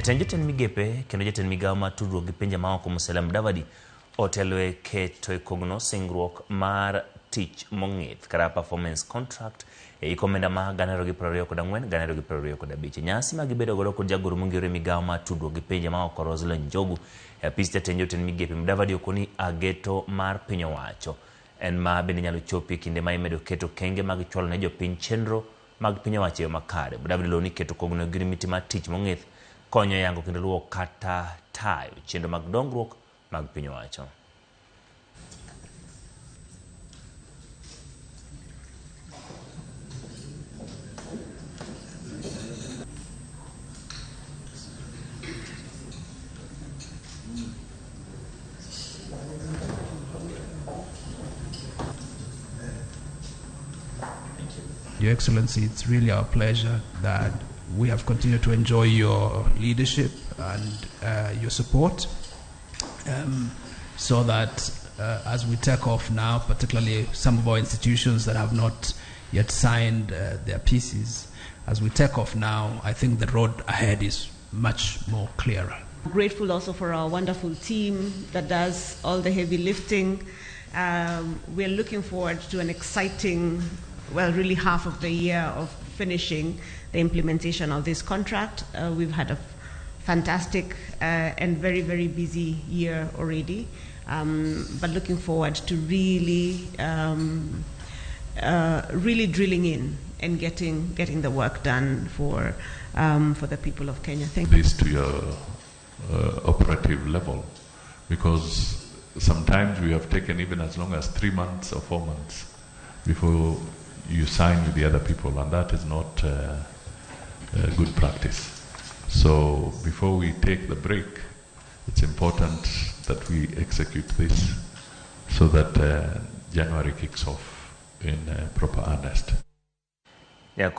Jatend migepe kendo jatend migawo mar tudruok gi pinje maoko Musalia Mudavadi otelo e keto kogno singruok mar tich mong'ith kara performance contract e komenda ma 2024-2025. Nyasi ma gibedo godo kod jagoro mong'ere migawo mar tudruok gi pinje maoko Roselyn Njogu e apis jatend migepe Mudavadi okoni ageto mar piny owacho en ma bende nyalo chopi kinde ma imedo keto kenge mag chwalo ne jopiny chenro mag piny owacho makare. Mudavadi loni keto kogno gi miti mar tich mong'ith konyo yango kendo luwo kata tayo chenro mag dongruok mag piny owacho. Your Excellency, it's really our pleasure that we have continued to enjoy your leadership and your support, so that as we take off now, particularly some of our institutions that have not yet signed their pieces, as we take off now, I think the road ahead is much more clearer. Grateful also for our wonderful team that does all the heavy lifting. We're looking forward to an exciting, well, really half of the year of finishing the implementation of this contract. We've had a fantastic and very, very busy year already, but looking forward to really drilling in and getting the work done for the people of Kenya. Thank you. This to your operative level, because sometimes we have taken even as long as 3 months or 4 months before you sign with the other people, and that is not good practice. So before we take the break, it's important that we execute this so that January kicks off in proper earnest. Yeah,